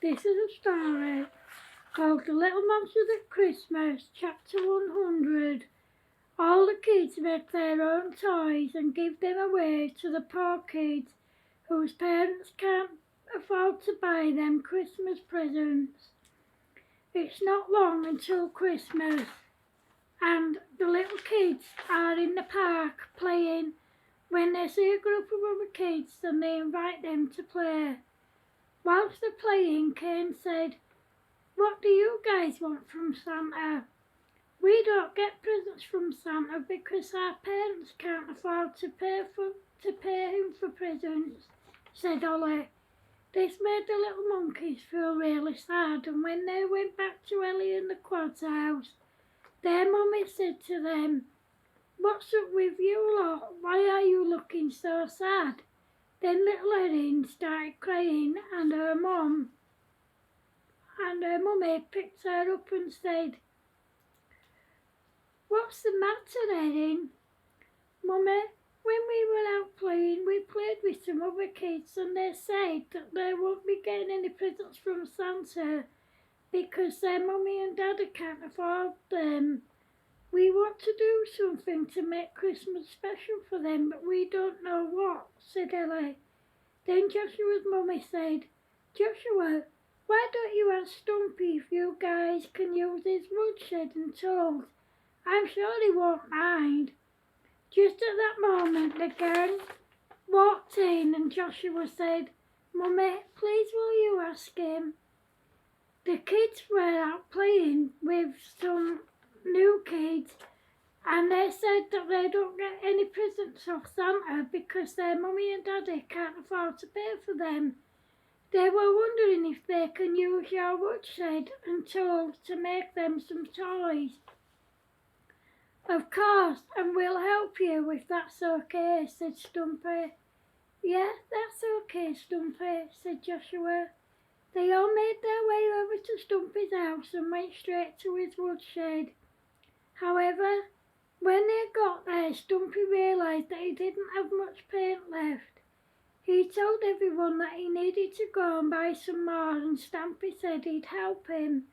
This is a story called The Little Monsters at Christmas, Chapter 100. All the kids make their own toys and give them away to the poor kids whose parents can't afford to buy them Christmas presents. It's not long until Christmas, and the little kids are in the park playing when they see a group of other kids and they invite them to play. Whilst they're playing, Kane said, "What do you guys want from Santa?" "We don't get presents from Santa because our parents can't afford to pay him for presents," said Ollie. This made the little monkeys feel really sad, and when they went back to Ellie and the Quad's house, their mummy said to them, "What's up with you lot? Why are you looking so sad?" Then little Erin started crying, and her mummy picked her up and said, "What's the matter, Erin?" "Mummy, when we were out playing, we played with some other kids and they said that they won't be getting any presents from Santa because their mummy and daddy can't afford them. We want to do something to make Christmas special for them, but we don't know what," said Ellie. Then Joshua's mummy said, "Joshua, why don't you ask Stumpy if you guys can use his woodshed and tools? I'm sure he won't mind." Just at that moment, the gang walked in and Joshua said, "Mummy, please will you ask him?" The kids were out playing with some new kids and they said that they don't get any presents off Santa because their mummy and daddy can't afford to pay for them. They were wondering if they can use your woodshed and tools to make them some toys. "Of course, and we'll help you if that's okay," said Stumpy. "Yeah, that's okay, Stumpy," said Joshua. They all made their way over to Stumpy's house and went straight to his woodshed. However, when they got there, Stumpy realised that he didn't have much paint left. He told everyone that he needed to go and buy some more, and Stampy said he'd help him.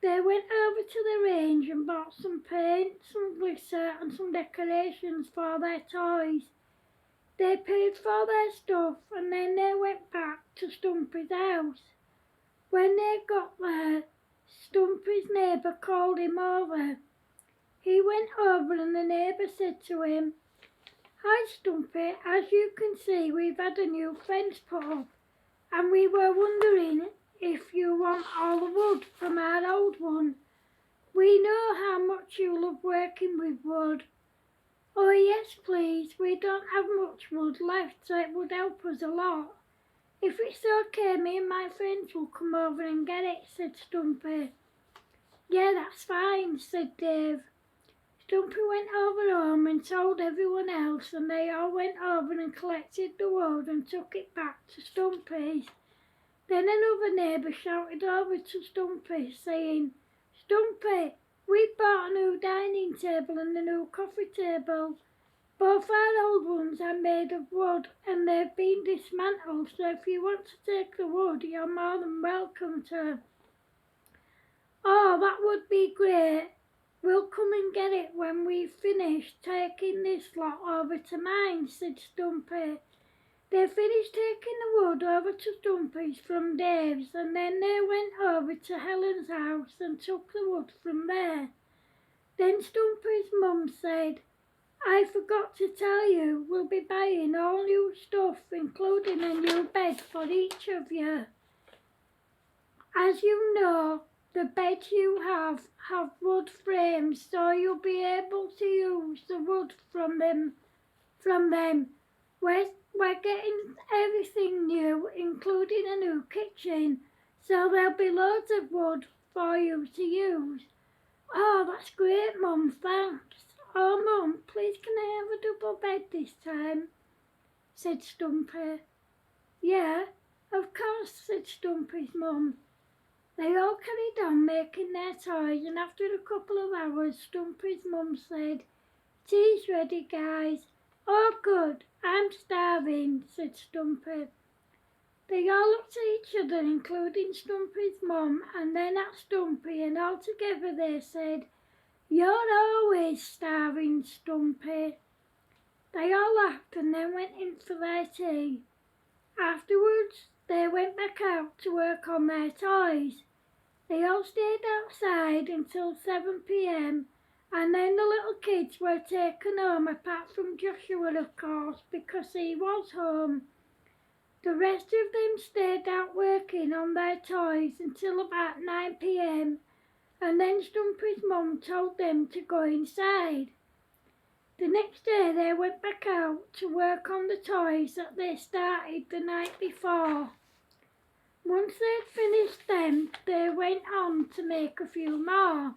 They went over to the range and bought some paint, some glitter and some decorations for their toys. They paid for their stuff and then they went back to Stumpy's house. When they got there, Stumpy's neighbour called him over. He went over and the neighbour said to him, "Hi Stumpy, as you can see we've had a new fence put up and we were wondering if you want all the wood from our old one. We know how much you love working with wood." "Oh yes please, we don't have much wood left so it would help us a lot. If it's okay, me and my friends will come over and get it," said Stumpy. "Yeah, that's fine," said Dave. Stumpy went over home and told everyone else and they all went over and collected the wood and took it back to Stumpy's. Then another neighbour shouted over to Stumpy saying, "Stumpy, we bought a new dining table and a new coffee table. Both our old ones are made of wood and they've been dismantled, so if you want to take the wood, you're more than welcome to." "Oh, that would be great. We'll come and get it when we've finished taking this lot over to mine," said Stumpy. They finished taking the wood over to Stumpy's from Dave's and then they went over to Helen's house and took the wood from there. Then Stumpy's mum said, "I forgot to tell you, we'll be buying all new stuff including a new bed for each of you. As you know, the beds you have wood frames so you'll be able to use the wood from them. We're getting everything new, including a new kitchen, so there'll be loads of wood for you to use." "Oh, that's great, Mum, thanks. Oh, Mum, please can I have a double bed this time?" said Stumpy. "Yeah, of course," said Stumpy's mum. They all carried on making their toys and after a couple of hours, Stumpy's mum said, "Tea's ready, guys." "Oh, good, I'm starving," said Stumpy. They all looked at each other, including Stumpy's mum, and then at Stumpy, and all together they said, "You're always starving, Stumpy." They all laughed and then went in for their tea. Afterwards, they went back out to work on their toys. They all stayed outside until 7 p.m. and then the little kids were taken home, apart from Joshua, of course, because he was home. The rest of them stayed out working on their toys until about 9 p.m. and then Stumpy's mum told them to go inside. The next day they went back out to work on the toys that they started the night before. Once they'd finished them, they went on to make a few more.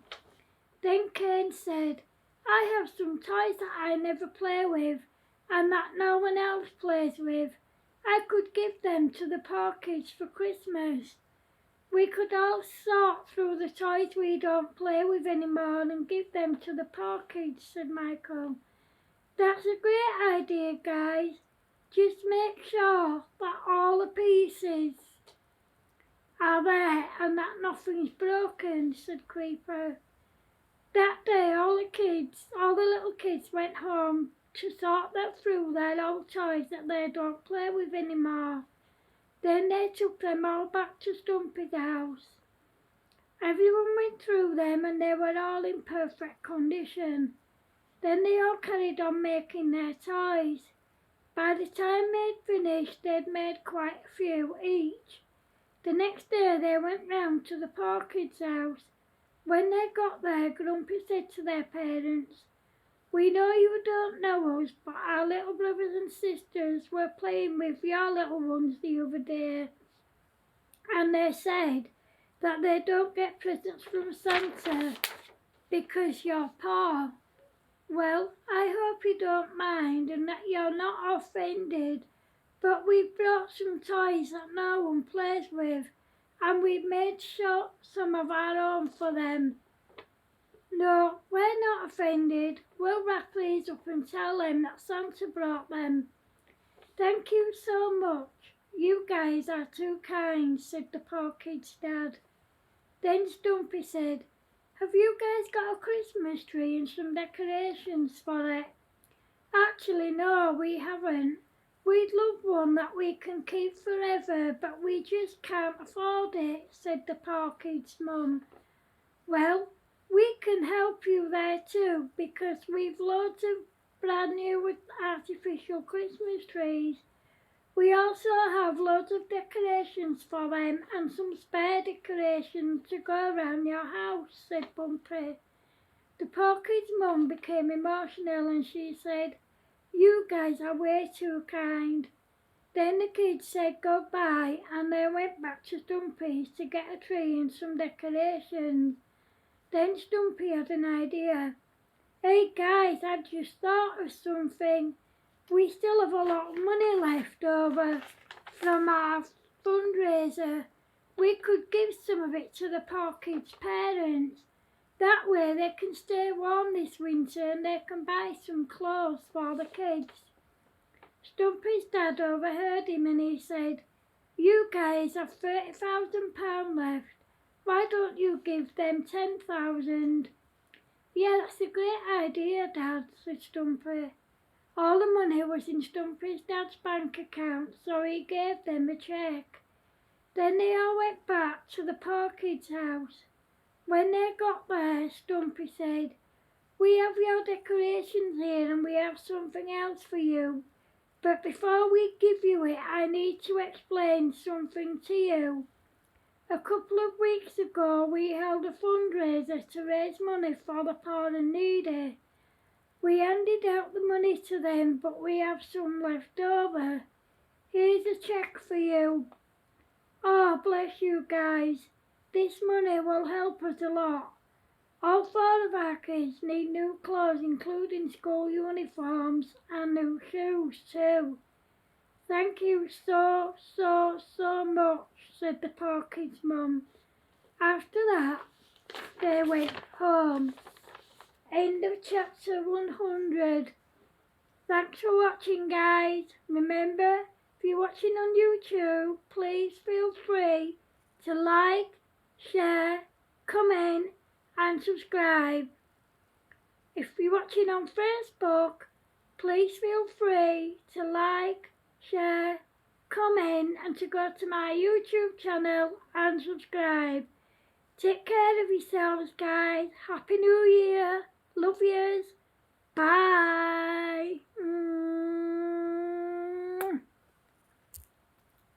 Then Kane said, "I have some toys that I never play with and that no one else plays with. I could give them to the poor kids for Christmas. We could all sort through the toys we don't play with anymore and give them to the poor kids," said Michael. "That's a great idea, guys. Just make sure that all the pieces are there and that nothing's broken," said Creeper. That day all the little kids went home to sort through their old toys that they don't play with anymore. Then they took them all back to Stumpy's house. Everyone went through them and they were all in perfect condition. Then they all carried on making their toys. By the time they'd finished, they'd made quite a few each. The next day they went round to the poor kids' house. When they got there, Grumpy said to their parents, "We know you don't know us, but our little brothers and sisters were playing with your little ones the other day, and they said that they don't get presents from Santa because you're poor. Well, I hope you don't mind and that you're not offended, but we've brought some toys that no one plays with, and we've made some of our own for them." "No, we're not offended. We'll wrap these up and tell them that Santa brought them." "Thank you so much. You guys are too kind," said the poor kid's dad. Then Stumpy said, "Have you guys got a Christmas tree and some decorations for it?" "Actually, no, we haven't. We'd love one that we can keep forever, but we just can't afford it," said the poor kid's mum. "Well, we can help you there too, because we've loads of brand new artificial Christmas trees. We also have loads of decorations for them and some spare decorations to go around your house," said Bumpy. The poor kid's mum became emotional and she said, "You guys are way too kind." Then the kids said goodbye and they went back to Stumpy's to get a tree and some decorations. Then Stumpy had an idea. "Hey guys, I just thought of something. We still have a lot of money left over from our fundraiser. We could give some of it to the poor kids' parents. That way they can stay warm this winter and they can buy some clothes for the kids." Stumpy's dad overheard him and he said, "You guys have £30,000 left. Why don't you give them 10,000? "Yeah, that's a great idea, Dad," said Stumpy. All the money was in Stumpy's dad's bank account, so he gave them a cheque. Then they all went back to the poor kid's house. When they got there, Stumpy said, "We have your decorations here and we have something else for you. But before we give you it, I need to explain something to you. A couple of weeks ago, we held a fundraiser to raise money for the poor and needy. We handed out the money to them, but we have some left over. Here's a cheque for you." "Oh, bless you guys. This money will help us a lot. All 4 of our kids need new clothes, including school uniforms and new shoes too. Thank you so much," said the poor kid's mum. After that, they went home. End of chapter 100. Thanks for watching, guys. Remember, If you're watching on YouTube, please feel free to like, share, comment and subscribe. If you're watching on Facebook, please feel free to like, share, comment and to go to my YouTube channel and subscribe. Take care of yourselves, guys. Happy New Year. Love yous. Bye.